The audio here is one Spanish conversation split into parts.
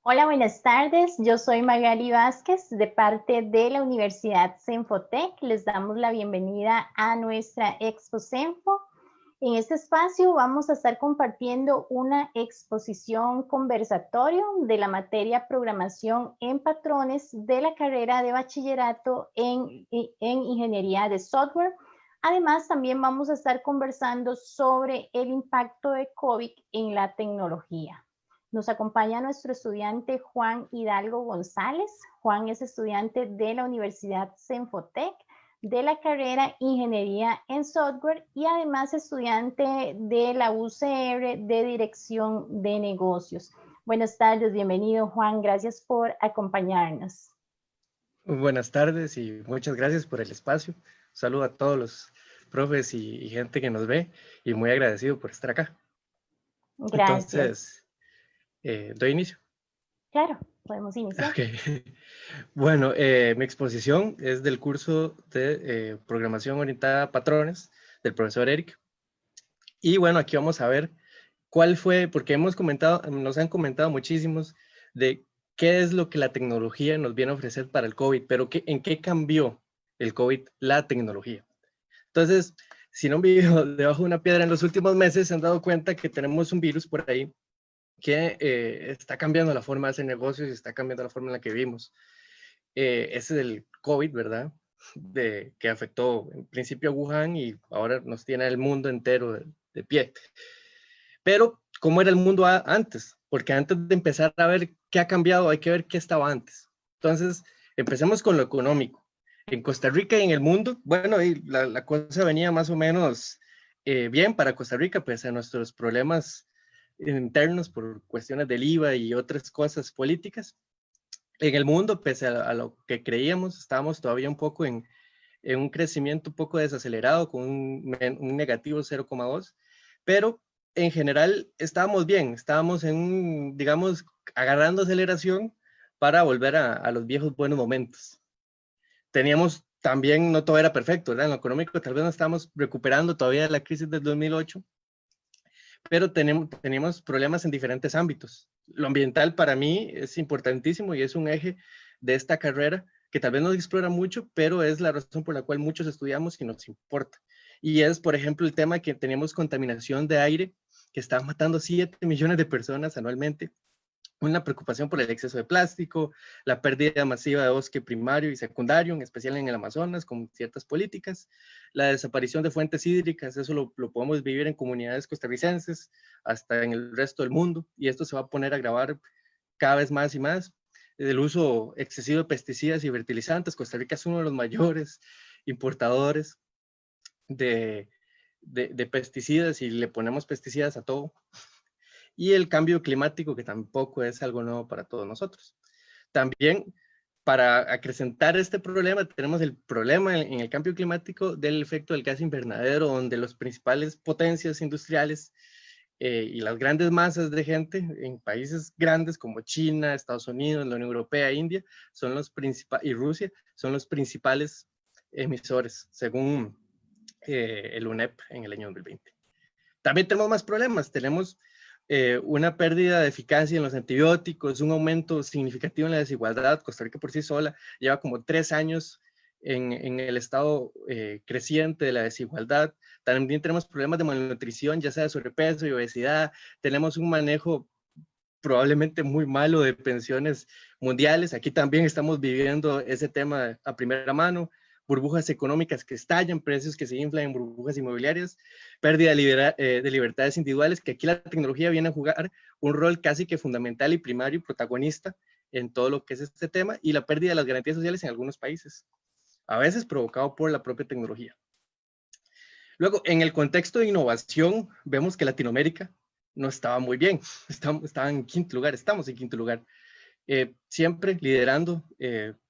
Hola, buenas tardes. Yo soy Magali Vázquez de parte de la Universidad Senfotec. Les damos la bienvenida a nuestra Expo Senfo. En este espacio vamos a estar compartiendo una exposición conversatorio de la materia Programación en Patrones de la carrera de bachillerato en Ingeniería de Software. Además, también vamos a estar conversando sobre el impacto de COVID en la tecnología. Nos acompaña nuestro estudiante Juan Hidalgo González. Juan es estudiante de la Universidad Senfotec de la carrera Ingeniería en Software y además estudiante de la UCR de Dirección de Negocios. Buenas tardes, bienvenido Juan, gracias por acompañarnos. Buenas tardes y muchas gracias por el espacio. Saludo a todos los profes y gente que nos ve y muy agradecido por estar acá. Gracias. Entonces, doy inicio. Claro, podemos iniciar. Okay. Bueno, mi exposición es del curso de programación orientada a patrones del profesor Eric. Y bueno, aquí vamos a ver cuál fue, porque nos han comentado muchísimos de qué es lo que la tecnología nos viene a ofrecer para el COVID, pero en qué cambió el COVID la tecnología. Entonces, si no han vivido debajo de una piedra en los últimos meses, se han dado cuenta que tenemos un virus por ahí que está cambiando la forma de hacer negocios y está cambiando la forma en la que vivimos. Ese es el COVID, ¿verdad? Que afectó en principio a Wuhan y ahora nos tiene el mundo entero de pie. Pero, ¿cómo era el mundo antes? Porque antes de empezar a ver qué ha cambiado, hay que ver qué estaba antes. Entonces, empecemos con lo económico. En Costa Rica y en el mundo, bueno, y la cosa venía más o menos bien para Costa Rica, pese a nuestros problemas internos por cuestiones del IVA y otras cosas políticas. En el mundo, pese a lo que creíamos, estábamos todavía un poco en un crecimiento un poco desacelerado, con un negativo 0,2, pero en general estábamos bien, estábamos digamos, agarrando aceleración para volver a los viejos buenos momentos. Teníamos también, no todo era perfecto, ¿verdad? En lo económico tal vez no estábamos recuperando todavía la crisis del 2008, pero teníamos problemas en diferentes ámbitos. Lo ambiental para mí es importantísimo y es un eje de esta carrera que tal vez no se explora mucho, pero es la razón por la cual muchos estudiamos y nos importa. Y es, por ejemplo, el tema que teníamos contaminación de aire, que está matando 7 millones de personas anualmente, una preocupación por el exceso de plástico, la pérdida masiva de bosque primario y secundario, en especial en el Amazonas, con ciertas políticas, la desaparición de fuentes hídricas, eso lo podemos vivir en comunidades costarricenses, hasta en el resto del mundo, y esto se va a poner a agravar cada vez más y más. El uso excesivo de pesticidas y fertilizantes, Costa Rica es uno de los mayores importadores de pesticidas y le ponemos pesticidas a todo, y el cambio climático, que tampoco es algo nuevo para todos nosotros. También, para acrecentar este problema, tenemos el problema en el cambio climático del efecto del gas invernadero, donde las principales potencias industriales y las grandes masas de gente en países grandes como China, Estados Unidos, la Unión Europea, India, son los y Rusia, son los principales emisores, según el UNEP en el año 2020. También tenemos más problemas, tenemos una pérdida de eficacia en los antibióticos, un aumento significativo en la desigualdad. Costa Rica por sí sola lleva como 3 años en el estado creciente de la desigualdad. También tenemos problemas de malnutrición, ya sea de sobrepeso y obesidad. Tenemos un manejo probablemente muy malo de pensiones mundiales. Aquí también estamos viviendo ese tema a primera mano. Burbujas económicas que estallan, precios que se inflan en burbujas inmobiliarias, pérdida de libertades individuales, que aquí la tecnología viene a jugar un rol casi que fundamental y primario y protagonista en todo lo que es este tema, y la pérdida de las garantías sociales en algunos países, a veces provocado por la propia tecnología. Luego, en el contexto de innovación, vemos que Latinoamérica no estaba muy bien, estaba en quinto lugar, estamos en quinto lugar. Siempre liderando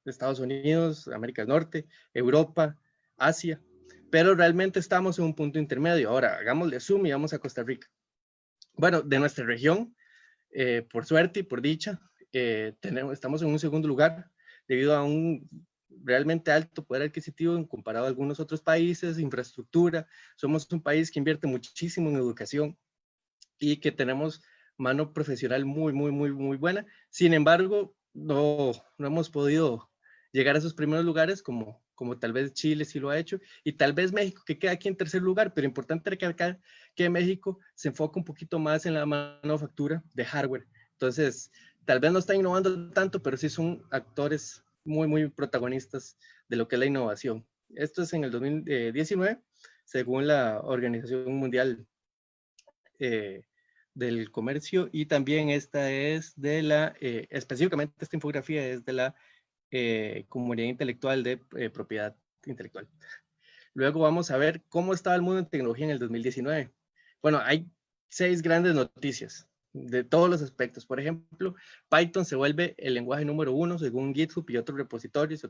Estados Unidos, América del Norte, Europa, Asia, pero realmente estamos en un punto intermedio. Ahora, hagámosle zoom y vamos a Costa Rica. Bueno, de nuestra región, por suerte y por dicha, estamos en un segundo lugar debido a un realmente alto poder adquisitivo en comparado a algunos otros países, infraestructura. Somos un país que invierte muchísimo en educación y que tenemos mano profesional muy buena. Sin embargo, no hemos podido llegar a esos primeros lugares como tal vez Chile sí lo ha hecho, y tal vez México, que queda aquí en tercer lugar, pero importante recalcar que México se enfoca un poquito más en la manufactura de hardware. Entonces, tal vez no está innovando tanto, pero sí son actores muy protagonistas de lo que es la innovación. Esto es en el 2019, según la Organización Mundial del Comercio, y también esta es de la, específicamente esta infografía es de la Comunidad Intelectual de Propiedad Intelectual. Luego vamos a ver cómo estaba el mundo en tecnología en el 2019. Bueno, hay 6 grandes noticias de todos los aspectos. Por ejemplo, Python se vuelve el lenguaje número 1 según GitHub y otros repositorios,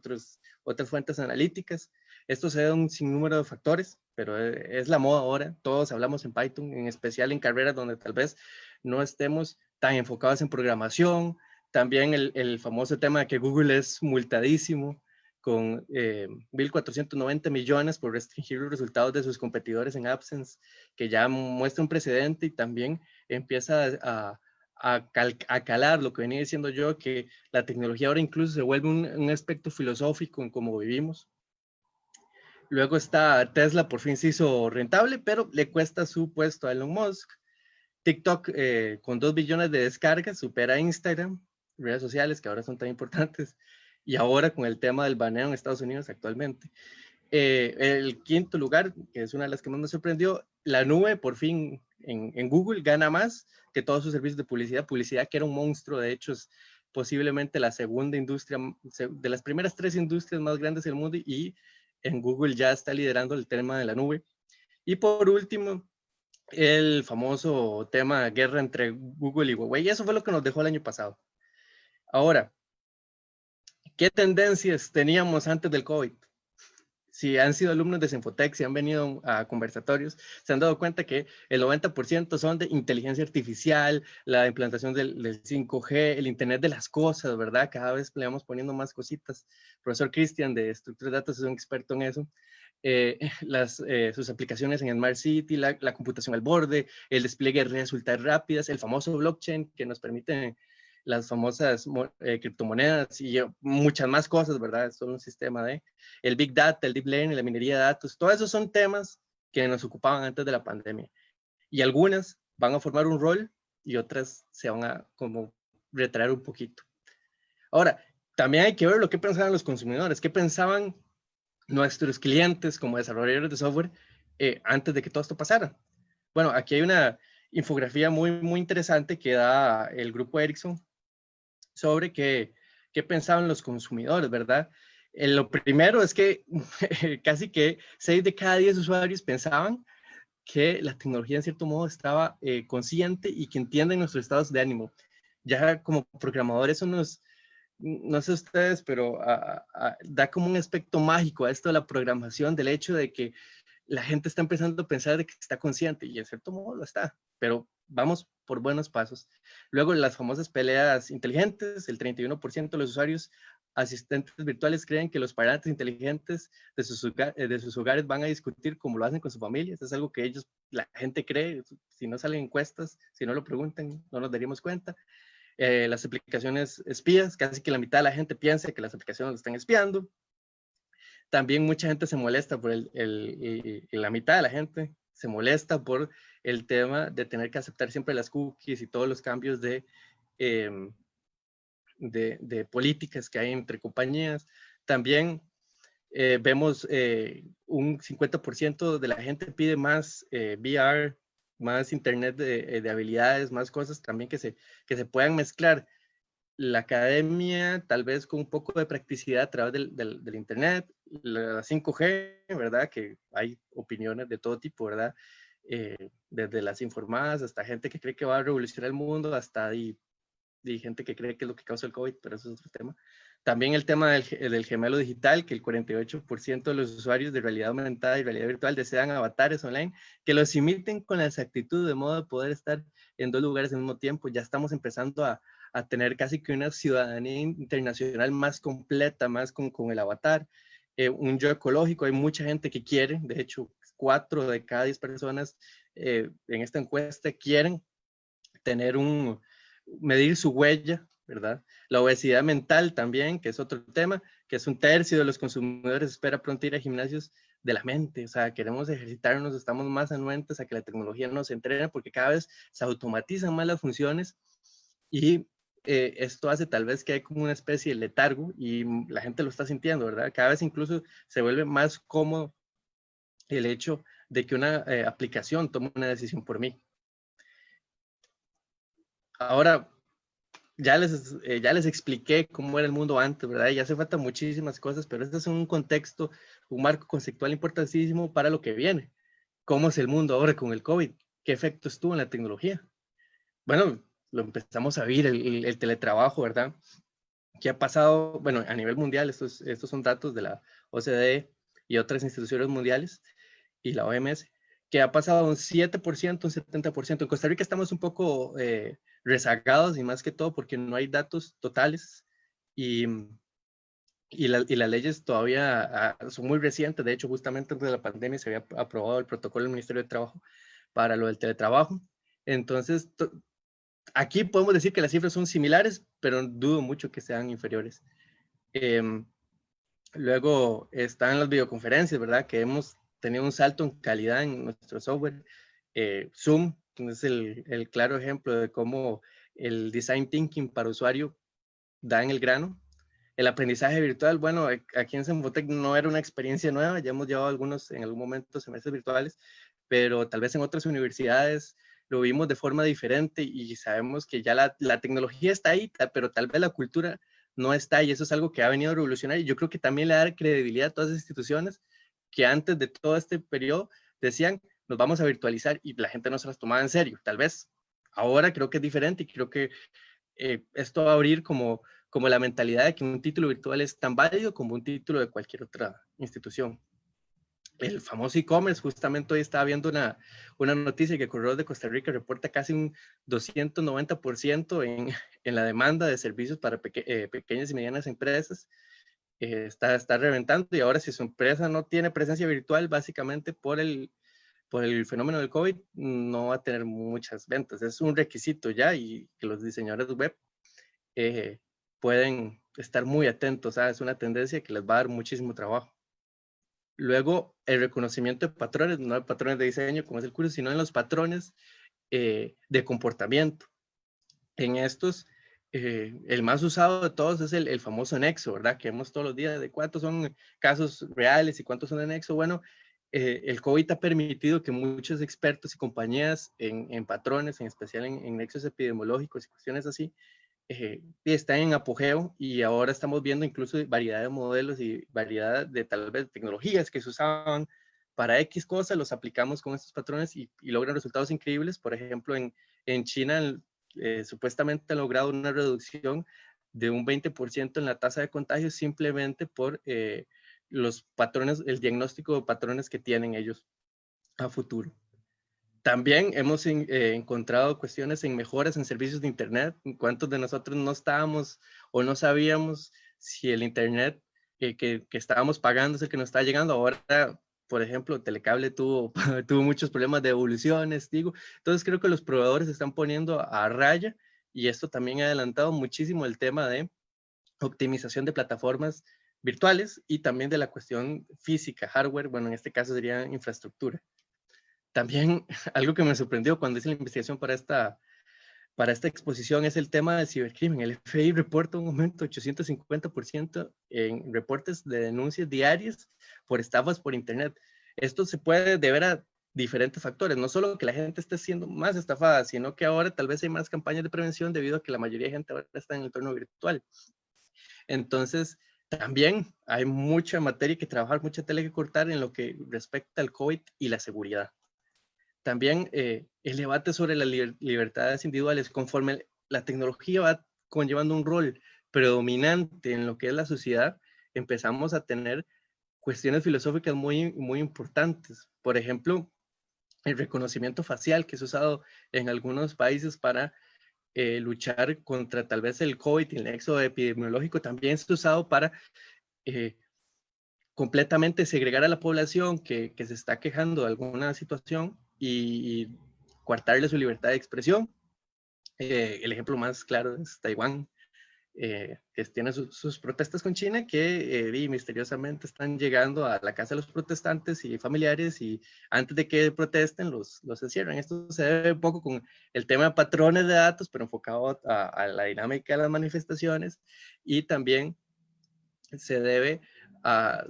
otras fuentes analíticas. Esto se da a un sinnúmero de factores, pero es la moda ahora. Todos hablamos en Python, en especial en carreras donde tal vez no estemos tan enfocados en programación. También el famoso tema de que Google es multadísimo con 1.490 millones por restringir los resultados de sus competidores en AdSense, que ya muestra un precedente, y también empieza a calar lo que venía diciendo yo, que la tecnología ahora incluso se vuelve un aspecto filosófico en cómo vivimos. Luego está Tesla, por fin se hizo rentable, pero le cuesta su puesto a Elon Musk. TikTok, con 2 billones de descargas, supera a Instagram, redes sociales que ahora son tan importantes, y ahora con el tema del baneo en Estados Unidos actualmente. El quinto lugar, que es una de las que más me sorprendió, la nube por fin en Google gana más que todos sus servicios de publicidad que era un monstruo. De hecho es posiblemente la segunda industria, de las primeras 3 industrias más grandes del mundo, y en Google ya está liderando el tema de la nube. Y por último, el famoso tema de guerra entre Google y Huawei, y eso fue lo que nos dejó el año pasado. Ahora, ¿qué tendencias teníamos antes del COVID? Si han sido alumnos de Senfotec, si han venido a conversatorios, se han dado cuenta que el 90% son de inteligencia artificial, la implantación del 5G, el Internet de las cosas, ¿verdad? Cada vez le vamos poniendo más cositas. El profesor Cristian de estructuras de datos es un experto en eso. Sus aplicaciones en Smart City, la computación al borde, el despliegue de redes ultra rápidas, el famoso blockchain que nos permite las famosas criptomonedas y muchas más cosas, ¿verdad? Es un sistema de el Big Data, el Deep Learning, la minería de datos, todos esos son temas que nos ocupaban antes de la pandemia. Y algunas van a formar un rol y otras se van a como retraer un poquito. Ahora, también hay que ver lo que pensaban los consumidores, qué pensaban nuestros clientes como desarrolladores de software antes de que todo esto pasara. Bueno, aquí hay una infografía muy interesante que da el grupo Ericsson sobre qué pensaban los consumidores, ¿verdad? Lo primero es que casi que 6 de cada 10 usuarios pensaban que la tecnología en cierto modo estaba consciente y que entiende nuestros estados de ánimo. Ya como programadores eso no sé ustedes, pero da como un aspecto mágico a esto de la programación, del hecho de que la gente está empezando a pensar de que está consciente, y en cierto modo lo está, pero vamos por buenos pasos. Luego, las famosas peleas inteligentes, el 31% de los usuarios asistentes virtuales creen que los parlantes inteligentes de sus hogares van a discutir como lo hacen con sus familias. Es algo que la gente cree, si no salen encuestas, si no lo preguntan, no nos daríamos cuenta. Las aplicaciones espías, casi que la mitad de la gente piensa que las aplicaciones lo están espiando. También mucha gente se molesta por la mitad de la gente se molesta por el tema de tener que aceptar siempre las cookies y todos los cambios de políticas que hay entre compañías. También vemos un 50% de la gente pide más VR, más internet de habilidades, más cosas también que se puedan mezclar la academia, tal vez con un poco de practicidad a través del internet, la 5G, ¿verdad? Que hay opiniones de todo tipo, ¿verdad? Desde las informadas hasta gente que cree que va a revolucionar el mundo, hasta gente que cree que es lo que causa el COVID, pero eso es otro tema. También el tema del gemelo digital, que el 48% de los usuarios de realidad aumentada y realidad virtual desean avatares online que los imiten con la exactitud, de modo de poder estar en 2 lugares al mismo tiempo. Ya estamos empezando a tener casi que una ciudadanía internacional más completa, más con el avatar. Un yo ecológico, hay mucha gente que quiere, de hecho, 4 de cada 10 personas en esta encuesta quieren medir su huella, ¿verdad? La obesidad mental también, que es otro tema, que es 1/3 de los consumidores espera pronto ir a gimnasios de la mente, o sea, queremos ejercitarnos, estamos más anuentes a que la tecnología nos entrene porque cada vez se automatizan más las funciones y esto hace tal vez que hay como una especie de letargo y la gente lo está sintiendo, ¿verdad? Cada vez incluso se vuelve más cómodo el hecho de que una aplicación tome una decisión por mí. Ahora, ya les expliqué cómo era el mundo antes, ¿verdad? Y hace falta muchísimas cosas, pero este es un contexto, un marco conceptual importantísimo para lo que viene. ¿Cómo es el mundo ahora con el COVID? ¿Qué efectos tuvo en la tecnología? Bueno, lo empezamos a ver, el teletrabajo, ¿verdad? ¿Qué ha pasado? Bueno, a nivel mundial, estos son datos de la OCDE y otras instituciones mundiales y la OMS, que ha pasado un 7%, un 70%. En Costa Rica estamos un poco rezagados y más que todo porque no hay datos totales y las leyes todavía son muy recientes. De hecho, justamente antes de la pandemia se había aprobado el protocolo del Ministerio de Trabajo para lo del teletrabajo. Entonces, aquí podemos decir que las cifras son similares, pero dudo mucho que sean inferiores. Luego están las videoconferencias, ¿verdad? Que hemos tenido un salto en calidad en nuestro software. Zoom es el claro ejemplo de cómo el design thinking para usuario da en el grano. El aprendizaje virtual, bueno, aquí en Senfotec no era una experiencia nueva, ya hemos llevado algunos en algún momento semestres virtuales, pero tal vez en otras universidades lo vimos de forma diferente y sabemos que ya la tecnología está ahí, pero tal vez la cultura no está y eso es algo que ha venido a revolucionar y yo creo que también le da credibilidad a todas las instituciones que antes de todo este periodo decían nos vamos a virtualizar y la gente no se las tomaba en serio, tal vez. Ahora creo que es diferente y creo que esto va a abrir como la mentalidad de que un título virtual es tan válido como un título de cualquier otra institución. El famoso e-commerce, justamente hoy estaba viendo una noticia que Correos de Costa Rica reporta casi un 290% en la demanda de servicios para pequeñas y medianas empresas. Está reventando y ahora si su empresa no tiene presencia virtual, básicamente por el fenómeno del COVID, no va a tener muchas ventas. Es un requisito ya y que los diseñadores web pueden estar muy atentos, ¿sabes? Es una tendencia que les va a dar muchísimo trabajo. Luego, el reconocimiento de patrones, no de patrones de diseño, como es el curso, sino en los patrones de comportamiento. En estos, el más usado de todos es el famoso nexo, ¿verdad? Que vemos todos los días de cuántos son casos reales y cuántos son de nexo. Bueno, el COVID ha permitido que muchos expertos y compañías en patrones, en especial en nexos epidemiológicos y cuestiones así, están en apogeo y ahora estamos viendo incluso variedad de modelos y variedad de tal vez tecnologías que se usaban para X cosas, los aplicamos con estos patrones y logran resultados increíbles. Por ejemplo, en China supuestamente han logrado una reducción de un 20% en la tasa de contagio simplemente por los patrones, el diagnóstico de patrones que tienen ellos a futuro. También hemos encontrado cuestiones en mejoras en servicios de Internet. ¿Cuántos de nosotros no estábamos o no sabíamos si el Internet que estábamos pagando es el que nos está llegando? Ahora, por ejemplo, Telecable tuvo muchos problemas de devoluciones, digo. Entonces creo que los proveedores se están poniendo a raya y esto también ha adelantado muchísimo el tema de optimización de plataformas virtuales y también de la cuestión física, hardware, bueno, en este caso sería infraestructura. También algo que me sorprendió cuando hice la investigación para esta exposición es el tema del cibercrimen. El FBI reporta un aumento de 850% en reportes de denuncias diarias por estafas por Internet. Esto se puede deber a diferentes factores, no solo que la gente esté siendo más estafada, sino que ahora tal vez hay más campañas de prevención debido a que la mayoría de gente ahora está en el entorno virtual. Entonces, también hay mucha materia que trabajar, mucha tela que cortar en lo que respecta al COVID y la seguridad. También el debate sobre las libertades individuales, conforme la tecnología va conllevando un rol predominante en lo que es la sociedad, empezamos a tener cuestiones filosóficas muy, muy importantes. Por ejemplo, el reconocimiento facial que es usado en algunos países para luchar contra tal vez el COVID y el nexo epidemiológico, también es usado para completamente segregar a la población que se está quejando de alguna situación y coartarle su libertad de expresión. El ejemplo más claro es Taiwán, que tiene sus protestas con China, que misteriosamente están llegando a la casa de los protestantes y familiares, y antes de que protesten los encierran. Esto se debe un poco con el tema de patrones de datos, pero enfocado a la dinámica de las manifestaciones, y también se debe a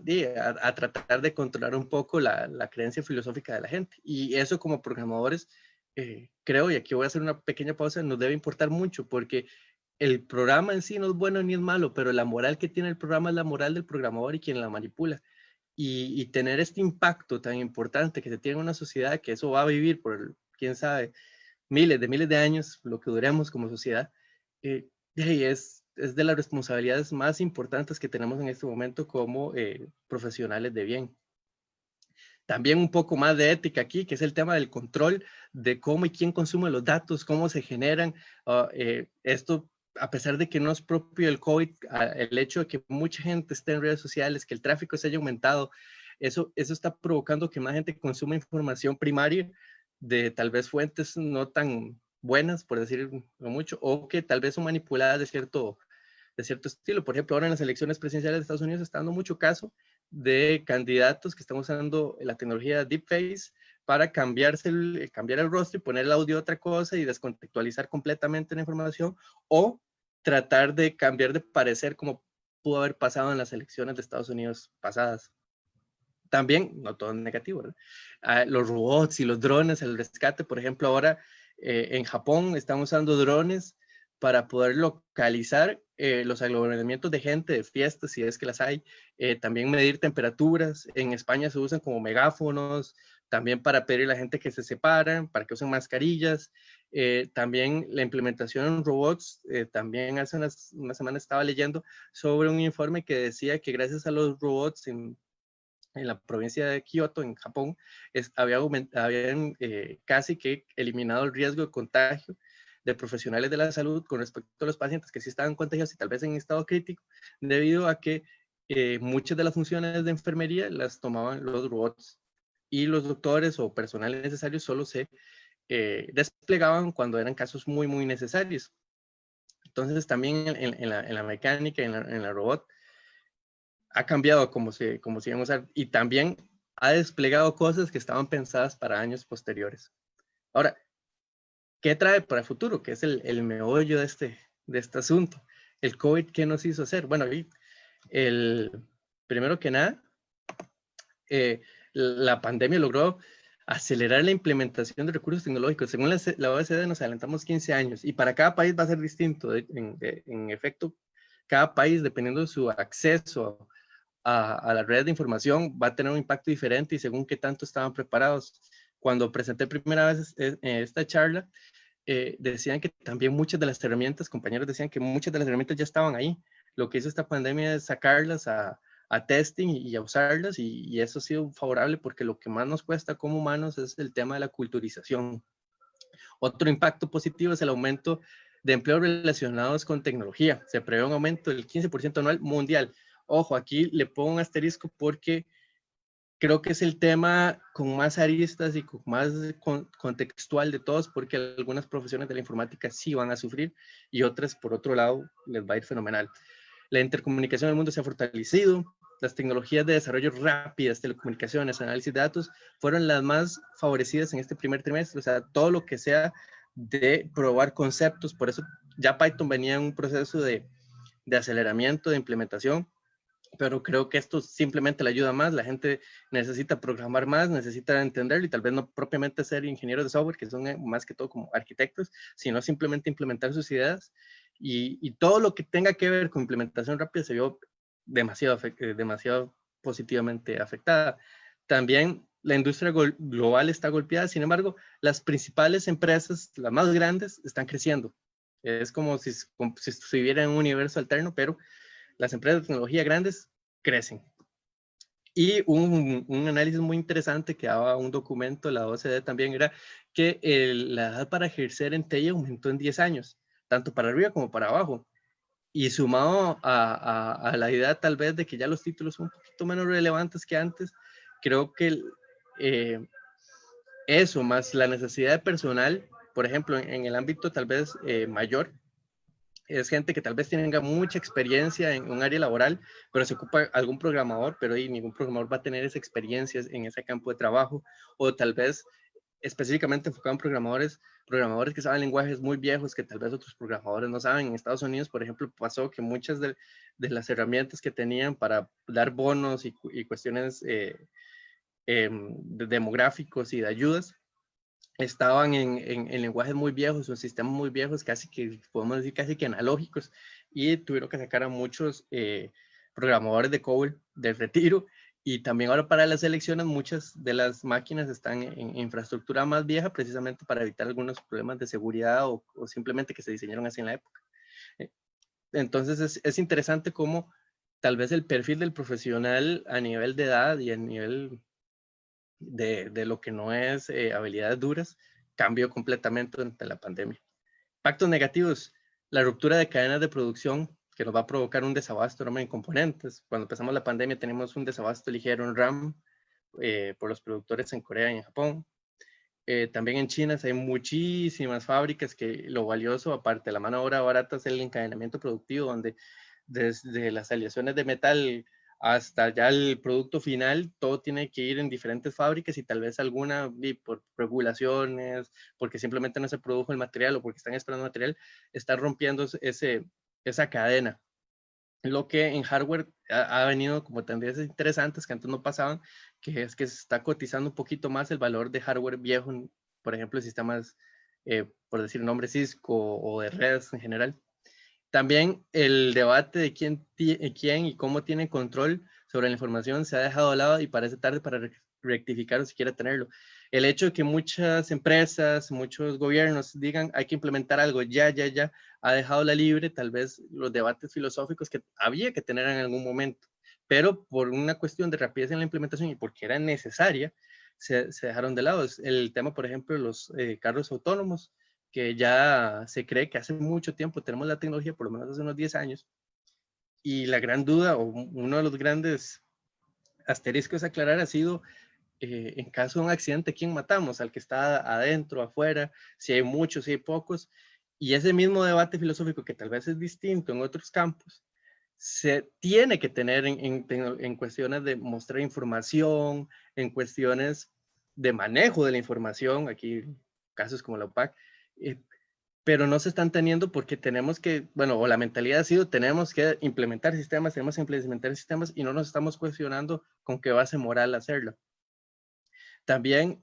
tratar de controlar un poco la creencia filosófica de la gente. Y eso, como programadores, creo, y aquí voy a hacer una pequeña pausa, nos debe importar mucho, porque el programa en sí no es bueno ni es malo, pero la moral que tiene el programa es la moral del programador y quien la manipula. Y tener este impacto tan importante que se tiene en una sociedad, que eso va a vivir por, quién sabe, miles de años, lo que duremos como sociedad, es de las responsabilidades más importantes que tenemos en este momento como profesionales de bien. También un poco más de ética aquí, que es el tema del control de cómo y quién consume los datos, cómo se generan. Esto, a pesar de que no es propio del COVID, el hecho de que mucha gente esté en redes sociales, que el tráfico se haya aumentado, eso está provocando que más gente consuma información primaria de tal vez fuentes no tan buenas, por decirlo mucho, o que tal vez son manipuladas de cierto estilo. Por ejemplo, ahora en las elecciones presidenciales de Estados Unidos está dando mucho caso de candidatos que están usando la tecnología Deepface para cambiar el rostro y poner el audio a otra cosa y descontextualizar completamente la información, o tratar de cambiar de parecer, como pudo haber pasado en las elecciones de Estados Unidos pasadas. También, no todo es negativo, ¿verdad? Los robots y los drones, el rescate, por ejemplo, ahora en Japón están usando drones para poder localizar los aglomeramientos de gente, de fiestas, si es que las hay, también medir temperaturas. En España se usan como megáfonos, también para pedir a la gente que se separen, para que usen mascarillas. También la implementación en robots, también hace una semana estaba leyendo sobre un informe que decía que gracias a los robots en la provincia de Kioto, en Japón, habían casi que eliminado el riesgo de contagio de profesionales de la salud con respecto a los pacientes que sí estaban contagiados y tal vez en estado crítico, debido a que muchas de las funciones de enfermería las tomaban los robots, y los doctores o personal necesario solo se desplegaban cuando eran casos muy, muy necesarios. Entonces, también en la mecánica, en la robot, ha cambiado como se iban a usar, y también ha desplegado cosas que estaban pensadas para años posteriores. Ahora, ¿qué trae para el futuro? ¿Qué es el meollo de este asunto? El COVID, ¿qué nos hizo hacer? Bueno, primero que nada, la pandemia logró acelerar la implementación de recursos tecnológicos. Según la OECD, nos adelantamos 15 años, y para cada país va a ser distinto. En efecto, cada país, dependiendo de su acceso a la red de información, va a tener un impacto diferente y según qué tanto estaban preparados. Cuando presenté primera vez esta charla, decían que también muchas de las herramientas, compañeros decían que muchas de las herramientas ya estaban ahí. Lo que hizo esta pandemia es sacarlas a testing y a usarlas, y eso ha sido favorable, porque lo que más nos cuesta como humanos es el tema de la culturización. Otro impacto positivo es el aumento de empleos relacionados con tecnología. Se prevé un aumento del 15% anual mundial. Ojo, aquí le pongo un asterisco porque creo que es el tema con más aristas y con más contextual de todos, porque algunas profesiones de la informática sí van a sufrir y otras, por otro lado, les va a ir fenomenal. La intercomunicación del mundo se ha fortalecido. Las tecnologías de desarrollo rápidas, telecomunicaciones, análisis de datos, fueron las más favorecidas en este primer trimestre. O sea, todo lo que sea de probar conceptos. Por eso ya Python venía en un proceso de aceleramiento, de implementación, pero creo que esto simplemente le ayuda más. La gente necesita programar más, necesita entenderlo, y tal vez no propiamente ser ingenieros de software, que son más que todo como arquitectos, sino simplemente implementar sus ideas, y todo lo que tenga que ver con implementación rápida se vio demasiado positivamente afectada. También la industria global está golpeada. Sin embargo, las principales empresas, las más grandes, están creciendo. Es como si estuviera en un universo alterno, pero las empresas de tecnología grandes crecen. Y un análisis muy interesante que daba un documento de la OCDE también era que la edad para ejercer en TI aumentó en 10 años, tanto para arriba como para abajo. Y sumado a la idea tal vez de que ya los títulos son un poquito menos relevantes que antes, creo que eso, más la necesidad de personal, por ejemplo, en el ámbito tal vez mayor, es gente que tal vez tenga mucha experiencia en un área laboral, pero se ocupa algún programador, pero ahí ningún programador va a tener esa experiencia en ese campo de trabajo, o tal vez específicamente enfocado en programadores que saben lenguajes muy viejos que tal vez otros programadores no saben. En Estados Unidos, por ejemplo, pasó que muchas de las herramientas que tenían para dar bonos y cuestiones demográficos y de ayudas estaban en lenguajes muy viejos o en sistemas muy viejos, casi que podemos decir casi que analógicos, y tuvieron que sacar a muchos programadores de COBOL del retiro. Y también ahora para las elecciones muchas de las máquinas están en infraestructura más vieja precisamente para evitar algunos problemas de seguridad o simplemente que se diseñaron así en la época. Entonces es interesante cómo tal vez el perfil del profesional a nivel de edad y a nivel de lo que no es habilidades duras cambió completamente durante la pandemia. Impactos negativos: la ruptura de cadenas de producción que nos va a provocar un desabasto enorme en componentes. Cuando empezamos la pandemia tenemos un desabasto ligero en RAM por los productores en Corea y en Japón. También en China hay muchísimas fábricas que lo valioso, aparte de la mano de obra barata, es el encadenamiento productivo, donde desde las aleaciones de metal hasta ya el producto final, todo tiene que ir en diferentes fábricas y tal vez alguna por regulaciones, porque simplemente no se produjo el material o porque están esperando material, está rompiendo esa cadena. Lo que en hardware ha venido como tendencias interesantes que antes no pasaban, que es que se está cotizando un poquito más el valor de hardware viejo, por ejemplo, sistemas, por decir nombre, Cisco o de redes en general. También el debate de quién y cómo tiene control sobre la información se ha dejado de lado y parece tarde para rectificar o siquiera tenerlo. El hecho de que muchas empresas, muchos gobiernos digan hay que implementar algo ya, ha dejado la libre tal vez los debates filosóficos que había que tener en algún momento, pero por una cuestión de rapidez en la implementación y porque era necesaria, se dejaron de lado. El tema, por ejemplo, de los carros autónomos, que ya se cree que hace mucho tiempo tenemos la tecnología, por lo menos hace unos 10 años, y la gran duda o uno de los grandes asteriscos a aclarar ha sido en caso de un accidente, ¿quién matamos? ¿Al que está adentro, afuera? Si hay muchos, si hay pocos. Y ese mismo debate filosófico, que tal vez es distinto en otros campos, se tiene que tener en cuestiones de mostrar información, en cuestiones de manejo de la información, aquí casos como la OPAC, pero no se están teniendo porque tenemos que, bueno, o la mentalidad ha sido, tenemos que implementar sistemas y no nos estamos cuestionando con qué base moral hacerlo. También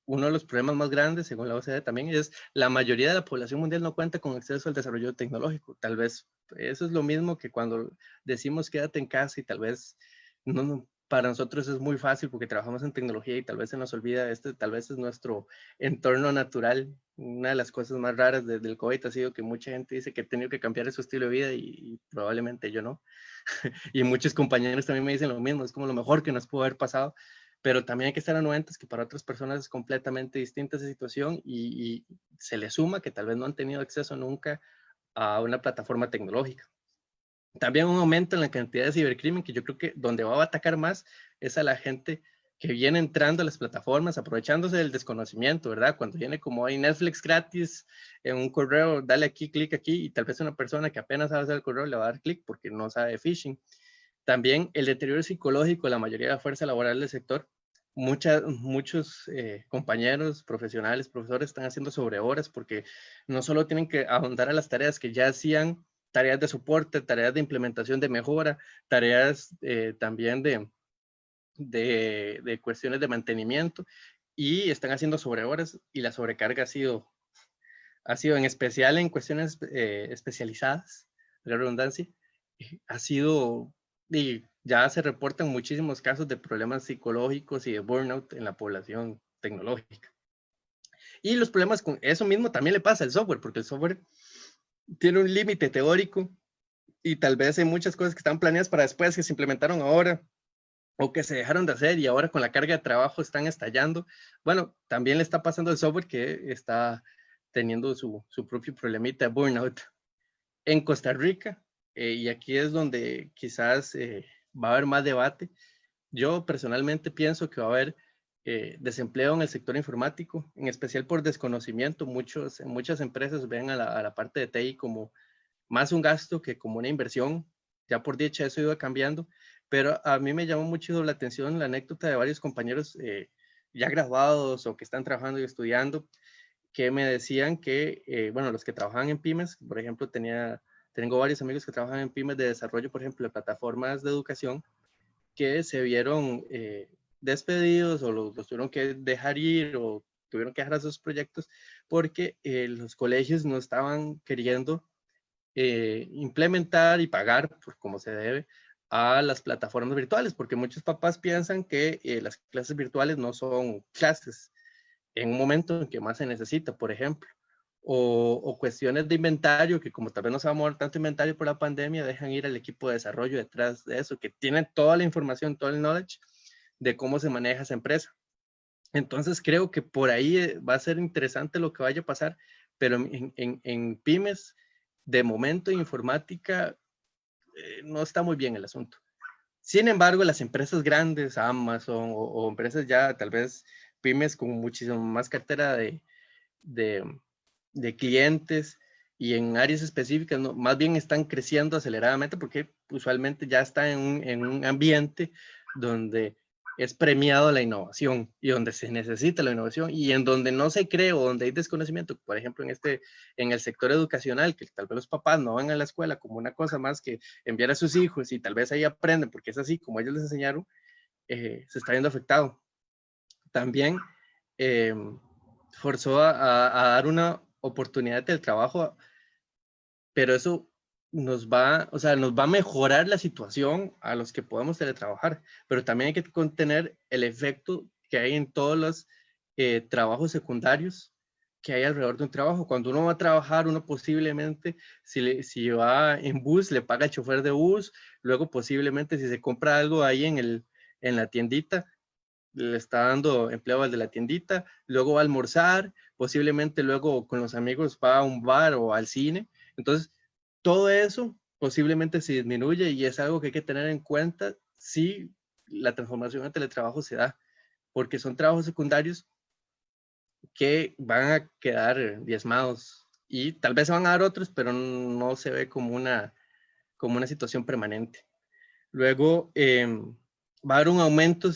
uno de los problemas más grandes, según la OCDE, también es la mayoría de la población mundial no cuenta con acceso al desarrollo tecnológico. Tal vez eso es lo mismo que cuando decimos quédate en casa y tal vez para nosotros es muy fácil porque trabajamos en tecnología y tal vez se nos olvida, tal vez es nuestro entorno natural. Una de las cosas más raras del COVID ha sido que mucha gente dice que ha tenido que cambiar su estilo de vida y probablemente yo no. Y muchos compañeros también me dicen lo mismo, es como lo mejor que nos pudo haber pasado, pero también hay que estar anuentes que para otras personas es completamente distinta esa situación y se le suma que tal vez no han tenido acceso nunca a una plataforma tecnológica. También un aumento en la cantidad de cibercrimen, que yo creo que donde va a atacar más es a la gente que viene entrando a las plataformas, aprovechándose del desconocimiento, ¿verdad? Cuando viene como hay Netflix gratis en un correo, dale aquí, clic aquí, y tal vez una persona que apenas sabe hacer el correo le va a dar clic porque no sabe de phishing. También el deterioro psicológico de la mayoría de la fuerza laboral del sector. Muchos compañeros, profesionales, profesores están haciendo sobrehoras porque no solo tienen que ahondar a las tareas que ya hacían, tareas de soporte, tareas de implementación de mejora, tareas también de cuestiones de mantenimiento, y están haciendo sobrehoras y la sobrecarga ha sido en especial en cuestiones especializadas, la redundancia, ha sido, y ya se reportan muchísimos casos de problemas psicológicos y de burnout en la población tecnológica. Y los problemas con eso mismo también le pasa al software, porque el software tiene un límite teórico y tal vez hay muchas cosas que están planeadas para después que se implementaron ahora o que se dejaron de hacer y ahora con la carga de trabajo están estallando. Bueno, también le está pasando al software que está teniendo su propio problemita de burnout. En Costa Rica, y aquí es donde quizás va a haber más debate, yo personalmente pienso que va a haber desempleo en el sector informático, en especial por desconocimiento. Muchas empresas ven a la parte de TI como más un gasto que como una inversión. Ya por dicha eso iba cambiando, pero a mí me llamó mucho la atención la anécdota de varios compañeros ya graduados o que están trabajando y estudiando, que me decían que, bueno, los que trabajaban en pymes, por ejemplo, tengo varios amigos que trabajan en pymes de desarrollo, por ejemplo, de plataformas de educación, que se vieron despedidos o los tuvieron que dejar ir o tuvieron que dejar sus proyectos porque los colegios no estaban queriendo implementar y pagar por como se debe a las plataformas virtuales, porque muchos papás piensan que las clases virtuales no son clases en un momento en que más se necesita, por ejemplo, o cuestiones de inventario, que como tal vez no se va a mover tanto inventario por la pandemia, dejan ir al equipo de desarrollo detrás de eso, que tiene toda la información, todo el knowledge de cómo se maneja esa empresa. Entonces creo que por ahí va a ser interesante lo que vaya a pasar, pero en pymes, de momento informática, no está muy bien el asunto. Sin embargo, las empresas grandes, Amazon o empresas ya tal vez pymes con muchísimo más cartera de, de clientes y en áreas específicas, ¿no? Más bien están creciendo aceleradamente porque usualmente ya están en un ambiente donde es premiado la innovación y donde se necesita la innovación y en donde no se cree o donde hay desconocimiento, por ejemplo, en el sector educacional, que tal vez los papás no van a la escuela como una cosa más que enviar a sus hijos y tal vez ahí aprenden porque es así como ellos les enseñaron, se está viendo afectado. También forzó a dar una oportunidad del trabajo, pero eso nos va a mejorar la situación a los que podemos teletrabajar, pero también hay que contener el efecto que hay en todos los trabajos secundarios que hay alrededor de un trabajo. Cuando uno va a trabajar, uno posiblemente, si va en bus, le paga el chofer de bus, luego posiblemente si se compra algo ahí en la tiendita, le está dando empleo al de la tiendita, luego va a almorzar, posiblemente luego con los amigos va a un bar o al cine. Entonces, todo eso posiblemente se disminuye y es algo que hay que tener en cuenta si la transformación en teletrabajo se da, porque son trabajos secundarios que van a quedar diezmados y tal vez se van a dar otros, pero no se ve como una situación permanente. Luego va a haber un aumento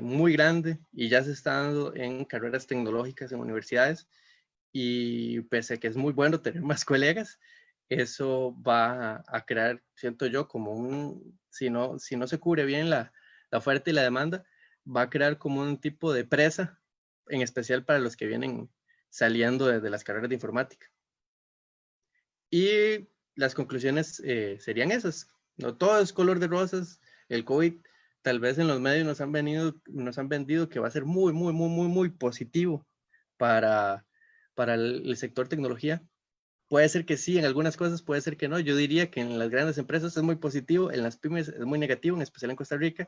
muy grande y ya se está dando en carreras tecnológicas en universidades y pese a que es muy bueno tener más colegas, eso va a crear, siento yo, como si no se cubre bien la oferta y la demanda, va a crear como un tipo de presa, en especial para los que vienen saliendo desde las carreras de informática. Y las conclusiones serían esas. No todo es color de rosas. El COVID, tal vez en los medios nos han vendido que va a ser muy positivo para, para el sector tecnología. Puede ser que sí, en algunas cosas, puede ser que no. Yo diría que en las grandes empresas es muy positivo, en las pymes es muy negativo, en especial en Costa Rica.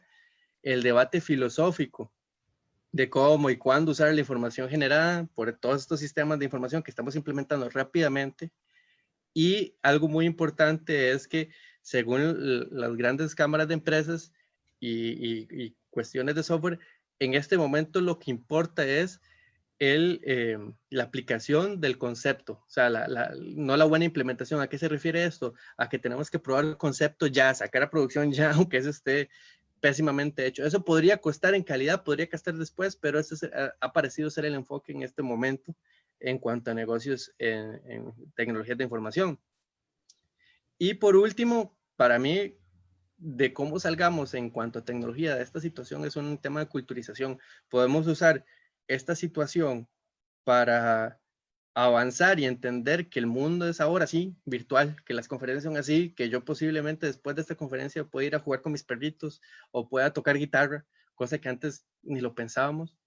El debate filosófico de cómo y cuándo usar la información generada por todos estos sistemas de información que estamos implementando rápidamente. Y algo muy importante es que según las grandes cámaras de empresas y cuestiones de software, en este momento lo que importa es la aplicación del concepto, o sea, no la buena implementación. ¿A qué se refiere esto? A que tenemos que probar el concepto ya, sacar a producción ya, aunque eso esté pésimamente hecho. Eso podría costar en calidad, podría costar después, pero eso ha parecido ser el enfoque en este momento en cuanto a negocios en tecnologías de información. Y por último, para mí, de cómo salgamos en cuanto a tecnología de esta situación es un tema de culturización. Podemos usar esta situación para avanzar y entender que el mundo es ahora sí virtual, que las conferencias son así, que yo posiblemente después de esta conferencia pueda ir a jugar con mis perritos o pueda tocar guitarra, cosa que antes ni lo pensábamos,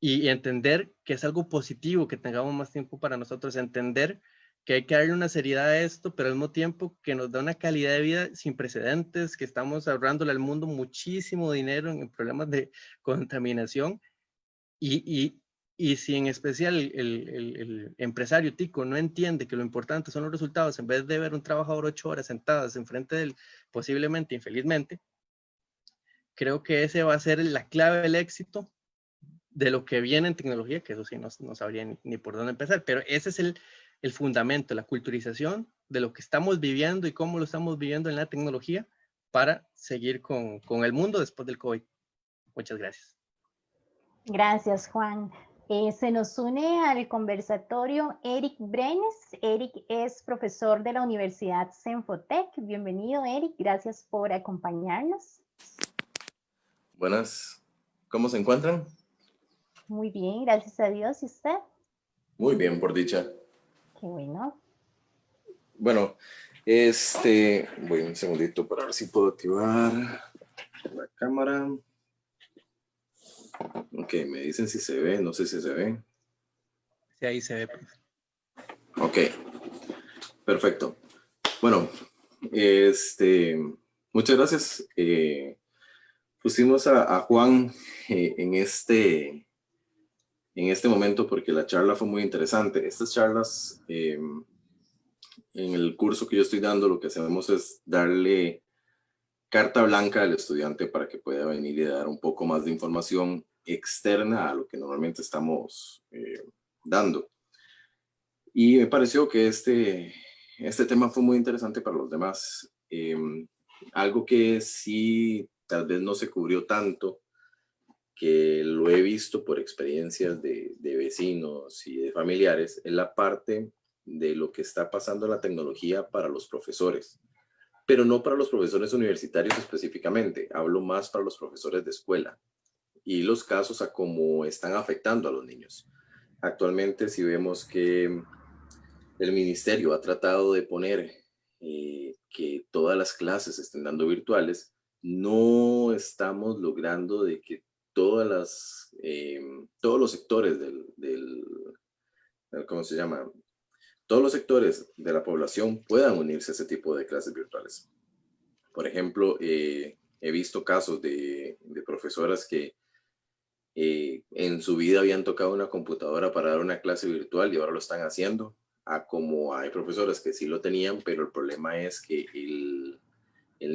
y entender que es algo positivo que tengamos más tiempo para nosotros, entender que hay que darle una seriedad a esto, pero al mismo tiempo que nos da una calidad de vida sin precedentes, que estamos ahorrándole al mundo muchísimo dinero en problemas de contaminación y, y si en especial el empresario tico no entiende que lo importante son los resultados, en vez de ver un trabajador 8 horas sentadas enfrente de él, posiblemente, infelizmente, creo que ese va a ser la clave del éxito de lo que viene en tecnología, que eso sí no sabría ni por dónde empezar, pero ese es el fundamento, la culturización de lo que estamos viviendo y cómo lo estamos viviendo en la tecnología para seguir con el mundo después del COVID. Muchas gracias. Gracias, Juan. Se nos une al conversatorio Eric Brenes. Eric es profesor de la Universidad Senfotec. Bienvenido, Eric. Gracias por acompañarnos. Buenas. ¿Cómo se encuentran? Muy bien, gracias a Dios. ¿Y usted? Muy bien, por dicha. Qué bueno. Bueno, voy un segundito para ver si puedo activar la cámara. Ok, me dicen si se ve, no sé si se ve. Sí, ahí se ve. Ok, perfecto. Bueno, muchas gracias. Pusimos a Juan en este momento porque la charla fue muy interesante. Estas charlas, en el curso que yo estoy dando, lo que hacemos es darle carta blanca al estudiante para que pueda venir y dar un poco más de información externa a lo que normalmente estamos dando. Y me pareció que este tema fue muy interesante para los demás. Algo que sí tal vez no se cubrió tanto, que lo he visto por experiencias de vecinos y de familiares, es la parte de lo que está pasando en la tecnología para los profesores, pero no para los profesores universitarios específicamente, hablo más para los profesores de escuela y los casos a cómo están afectando a los niños. Actualmente, si vemos que el ministerio ha tratado de poner que todas las clases estén dando virtuales, no estamos logrando de que todos los sectores ¿cómo se llama? Todos los sectores de la población puedan unirse a ese tipo de clases virtuales. Por ejemplo, he visto casos de profesoras que en su vida habían tocado una computadora para dar una clase virtual y ahora lo están haciendo, a como hay profesores que sí lo tenían, pero el problema es que el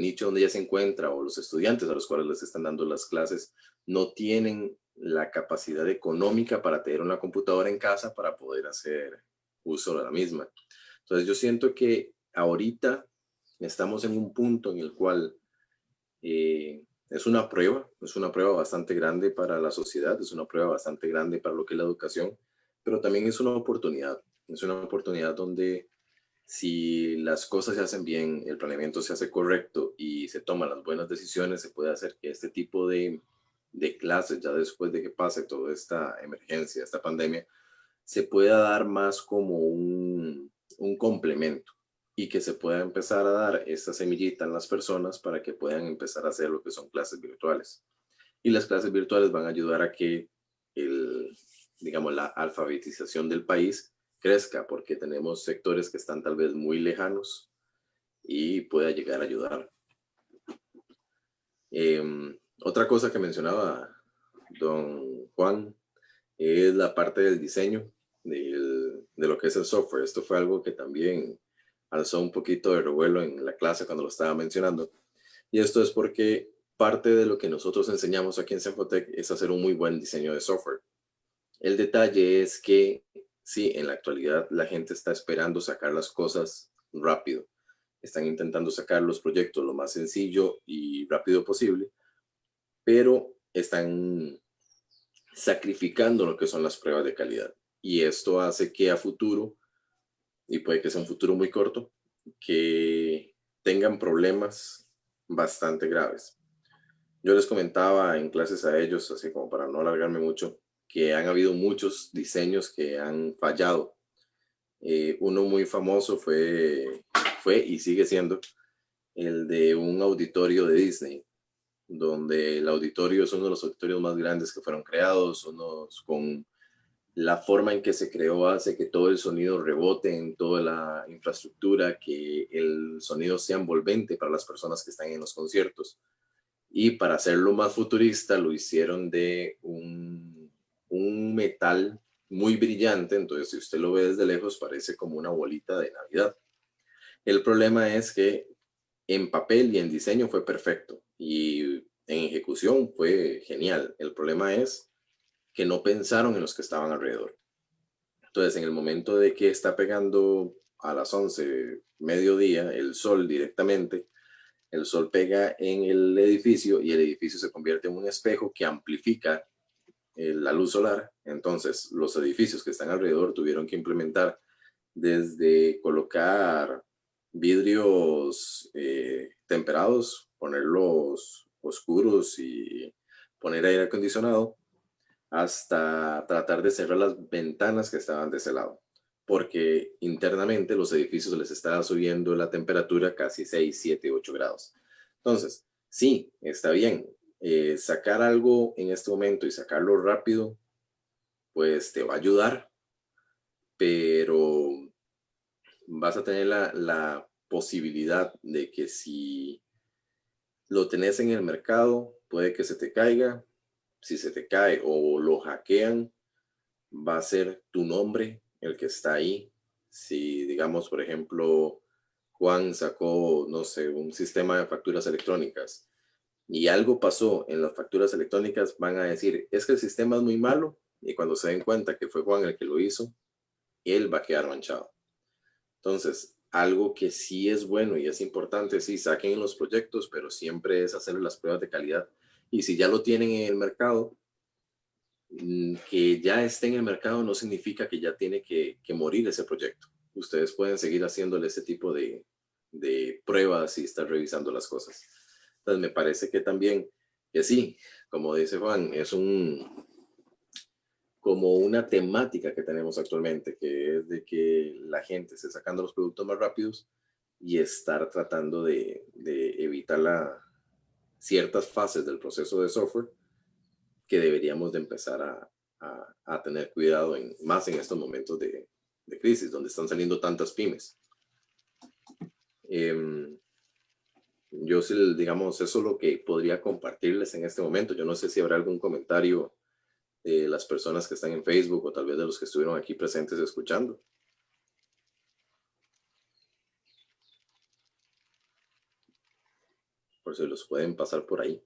nicho donde ella se encuentra o los estudiantes a los cuales les están dando las clases no tienen la capacidad económica para tener una computadora en casa para poder hacer uso de la misma. Entonces yo siento que ahorita estamos en un punto en el cual es una prueba bastante grande para la sociedad, es una prueba bastante grande para lo que es la educación, pero también es una oportunidad donde si las cosas se hacen bien, el planeamiento se hace correcto y se toman las buenas decisiones, se puede hacer que este tipo de clases, ya después de que pase toda esta emergencia, esta pandemia, se pueda dar más como un complemento y que se pueda empezar a dar esta semillita en las personas para que puedan empezar a hacer lo que son clases virtuales. Y las clases virtuales van a ayudar a que digamos, la alfabetización del país crezca, porque tenemos sectores que están tal vez muy lejanos y pueda llegar a ayudar. Otra cosa que mencionaba don Juan es la parte del diseño de lo que es el software. Esto fue algo que también alzó un poquito de revuelo en la clase cuando lo estaba mencionando. Y esto es porque parte de lo que nosotros enseñamos aquí en Senfotec es hacer un muy buen diseño de software. El detalle es que sí, en la actualidad la gente está esperando sacar las cosas rápido. Están intentando sacar los proyectos lo más sencillo y rápido posible, pero están sacrificando lo que son las pruebas de calidad. Y esto hace que a futuro, y puede que sea un futuro muy corto, que tengan problemas bastante graves. Yo les comentaba en clases a ellos, así como para no alargarme mucho, que han habido muchos diseños que han fallado. Uno muy famoso fue y sigue siendo el de un auditorio de Disney, donde el auditorio es uno de los auditorios más grandes que fueron creados, unos con la forma en que se creó hace que todo el sonido rebote en toda la infraestructura, que el sonido sea envolvente para las personas que están en los conciertos. Y para hacerlo más futurista lo hicieron de un metal muy brillante, entonces si usted lo ve desde lejos parece como una bolita de Navidad. El problema es que en papel y en diseño fue perfecto y en ejecución fue genial. El problema es que no pensaron en los que estaban alrededor. Entonces, en el momento de que está pegando a las 11, mediodía, el sol directamente, el sol pega en el edificio y el edificio se convierte en un espejo que amplifica la luz solar. Entonces, los edificios que están alrededor tuvieron que implementar desde colocar vidrios temperados, ponerlos oscuros y poner aire acondicionado, hasta tratar de cerrar las ventanas que estaban de ese lado, porque internamente los edificios les estaba subiendo la temperatura casi 6, 7, 8 grados. Entonces, sí, está bien. Sacar algo en este momento y sacarlo rápido, pues te va a ayudar, pero vas a tener la posibilidad de que si lo tenés en el mercado, puede que se te caiga. Si se te cae o lo hackean, va a ser tu nombre el que está ahí. Si, digamos, por ejemplo, Juan sacó, no sé, un sistema de facturas electrónicas y algo pasó en las facturas electrónicas, van a decir, es que el sistema es muy malo, y cuando se den cuenta que fue Juan el que lo hizo, él va a quedar manchado. Entonces, algo que sí es bueno y es importante, sí, saquen los proyectos, pero siempre es hacer las pruebas de calidad. Y si ya lo tienen en el mercado, que ya esté en el mercado no significa que ya tiene que morir ese proyecto. Ustedes pueden seguir haciéndole ese tipo de pruebas y estar revisando las cosas. Entonces, me parece que también, que sí, como dice Juan, es como una temática que tenemos actualmente, que es de que la gente esté sacando los productos más rápidos y estar tratando de evitar ciertas fases del proceso de software que deberíamos de empezar a tener cuidado más en estos momentos de crisis, donde están saliendo tantas pymes. Yo sí, digamos, eso es lo que podría compartirles en este momento. Yo no sé si habrá algún comentario de las personas que están en Facebook o tal vez de los que estuvieron aquí presentes escuchando. Por si los pueden pasar por ahí.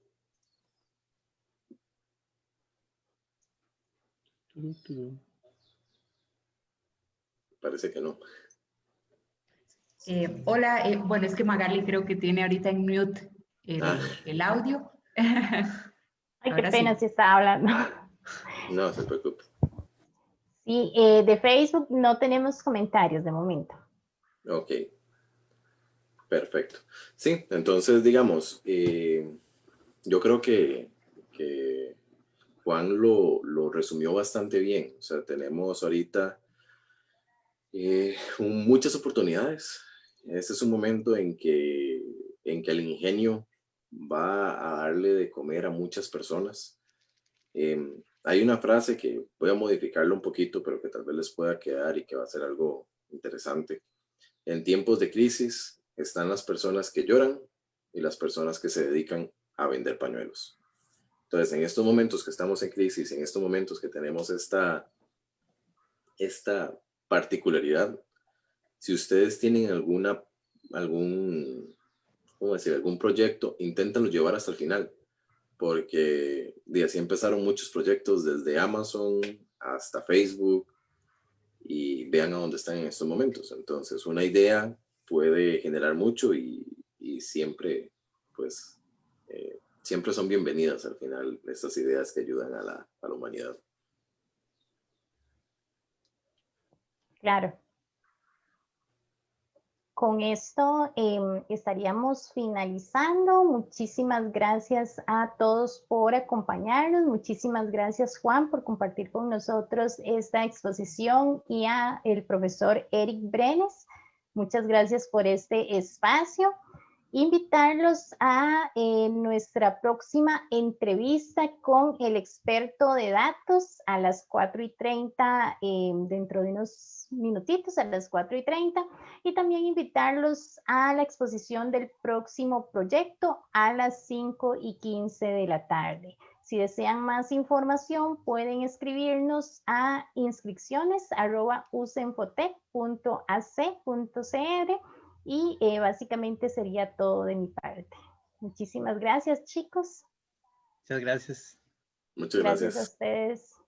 Parece que no. Hola, bueno, es que Magali creo que tiene ahorita en mute el audio. Ay, qué pena si estaba hablando. No se preocupe. Sí, de Facebook no tenemos comentarios de momento. Ok. Perfecto. Sí, entonces, digamos, yo creo que Juan lo resumió bastante bien. O sea, tenemos ahorita muchas oportunidades. Este es un momento en que el ingenio va a darle de comer a muchas personas. Hay una frase que voy a modificarla un poquito, pero que tal vez les pueda quedar y que va a ser algo interesante. En tiempos de crisis están las personas que lloran y las personas que se dedican a vender pañuelos. Entonces, en estos momentos que estamos en crisis, en estos momentos que tenemos esta particularidad, si ustedes tienen algún proyecto, inténtenlo llevar hasta el final, porque de así empezaron muchos proyectos desde Amazon hasta Facebook y vean a dónde están en estos momentos. Entonces, una idea puede generar mucho y siempre, pues, siempre son bienvenidas al final estas ideas que ayudan a la humanidad. Claro. Con esto estaríamos finalizando. Muchísimas gracias a todos por acompañarnos. Muchísimas gracias, Juan, por compartir con nosotros esta exposición y a el profesor Eric Brenes. Muchas gracias por este espacio. Invitarlos a nuestra próxima entrevista con el experto de datos a las 4:30, dentro de unos minutitos, a las 4:30, y también invitarlos a la exposición del próximo proyecto a las 5:15 de la tarde. Si desean más información, pueden escribirnos a inscripciones@usenfotec.ac.cr. Y básicamente sería todo de mi parte. Muchísimas gracias, chicos. Muchas gracias. Muchas gracias. Gracias a ustedes.